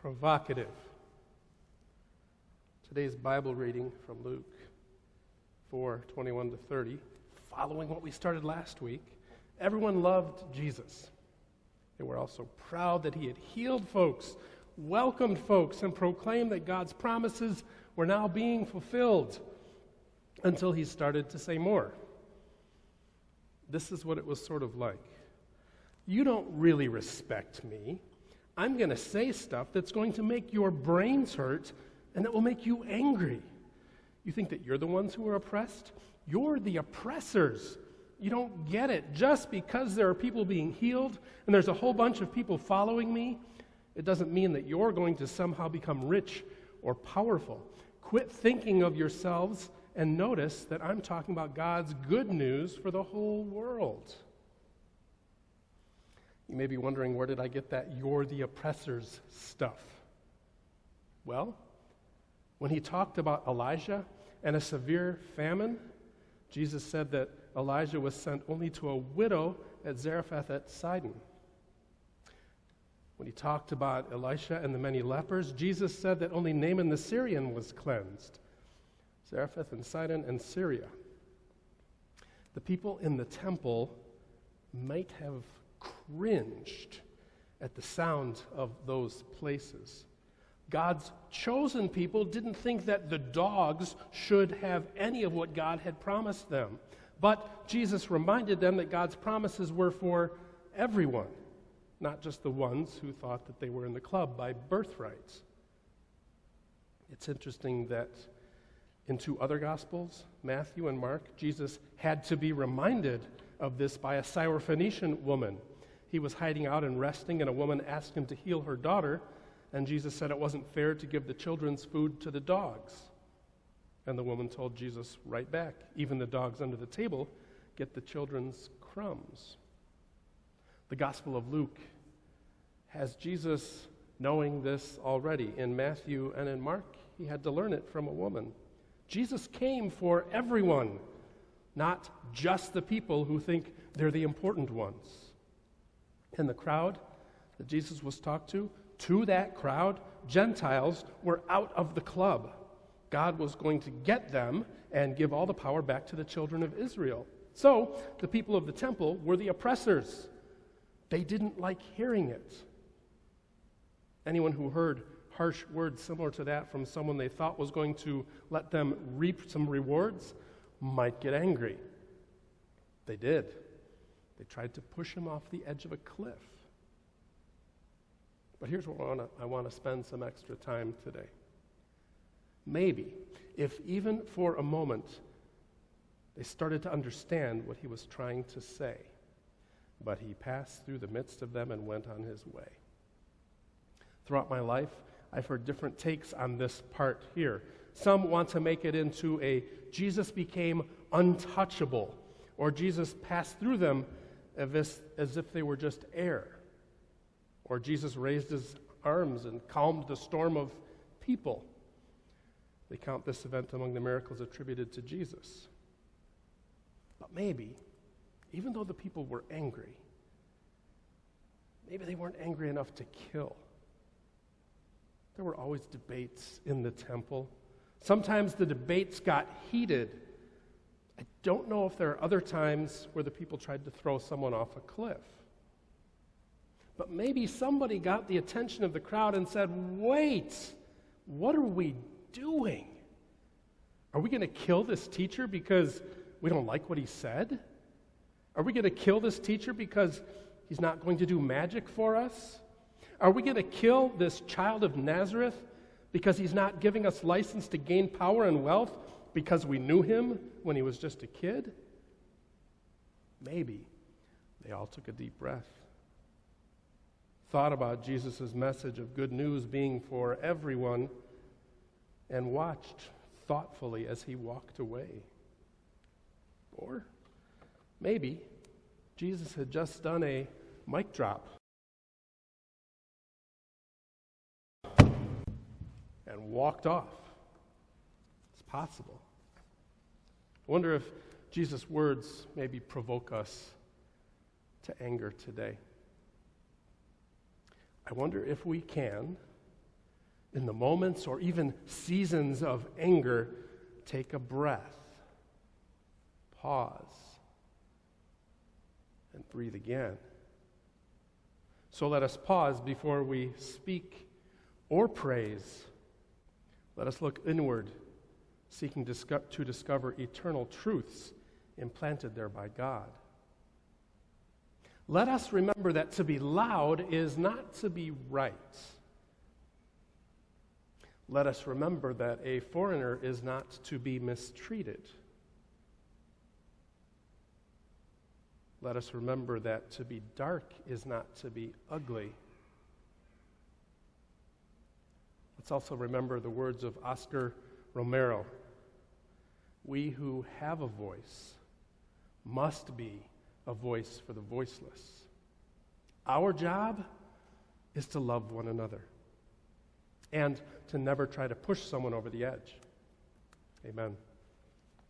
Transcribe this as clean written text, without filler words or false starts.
provocative. Today's Bible reading from Luke 4:21 to 30, following what we started last week. Everyone loved Jesus. They were also proud that he had healed folks, welcomed folks, and proclaimed that God's promises were now being fulfilled, until he started to say more. This is what it was sort of like. You don't really respect me. I'm going to say stuff that's going to make your brains hurt and that will make you angry. You think that you're the ones who are oppressed? You're the oppressors. You don't get it. Just because there are people being healed and there's a whole bunch of people following me, it doesn't mean that you're going to somehow become rich or powerful. Quit thinking of yourselves and notice that I'm talking about God's good news for the whole world. You may be wondering, where did I get that "you're the oppressors" stuff? Well, when he talked about Elijah and a severe famine, Jesus said that Elijah was sent only to a widow at Zarephath at Sidon. When he talked about Elisha and the many lepers, Jesus said that only Naaman the Syrian was cleansed. Zarephath and Sidon and Syria. The people in the temple might have cringed at the sound of those places. God's chosen people didn't think that the dogs should have any of what God had promised them. But Jesus reminded them that God's promises were for everyone, not just the ones who thought that they were in the club by birthright. It's interesting that in two other Gospels, Matthew and Mark, Jesus had to be reminded of this by a Syrophoenician woman. He was hiding out and resting, and a woman asked him to heal her daughter, and Jesus said it wasn't fair to give the children's food to the dogs. And the woman told Jesus right back, even the dogs under the table get the children's crumbs. The Gospel of Luke has Jesus knowing this already. In Matthew and in Mark, he had to learn it from a woman. Jesus came for everyone, not just the people who think they're the important ones. And the crowd that Jesus was talked to that crowd, Gentiles were out of the club. God was going to get them and give all the power back to the children of Israel. So the people of the temple were the oppressors. They didn't like hearing it. Anyone who heard harsh words similar to that from someone they thought was going to let them reap some rewards might get angry. They did. They tried to push him off the edge of a cliff. But here's where I want to spend some extra time today. Maybe, if even for a moment, they started to understand what he was trying to say. But he passed through the midst of them and went on his way. Throughout my life, I've heard different takes on this part here. Some want to make it into a Jesus became untouchable, or Jesus passed through them as if they were just air, or Jesus raised his arms and calmed the storm of people. They count this event among the miracles attributed to Jesus. But maybe, even though the people were angry, maybe they weren't angry enough to kill. There were always debates in the temple. Sometimes the debates got heated. I don't know if there are other times where the people tried to throw someone off a cliff. But maybe somebody got the attention of the crowd and said, "Wait, what are we doing? Are we going to kill this teacher because we don't like what he said? Are we going to kill this teacher because he's not going to do magic for us? Are we going to kill this child of Nazareth because he's not giving us license to gain power and wealth because we knew him when he was just a kid?" Maybe they all took a deep breath, thought about Jesus' message of good news being for everyone, and watched thoughtfully as he walked away. Or maybe Jesus had just done a mic drop and walked off. It's possible. I wonder if Jesus' words maybe provoke us to anger today. I wonder if we can In the moments or even seasons of anger, take a breath, pause, and breathe again. So let us pause before we speak or praise. Let us look inward, seeking to discover eternal truths implanted there by God. Let us remember that to be loud is not to be right. Let us remember that a foreigner is not to be mistreated. Let us remember that to be dark is not to be ugly. Let's also remember the words of Oscar Romero. We who have a voice must be a voice for the voiceless. Our job is to love one another and to never try to push someone over the edge. Amen.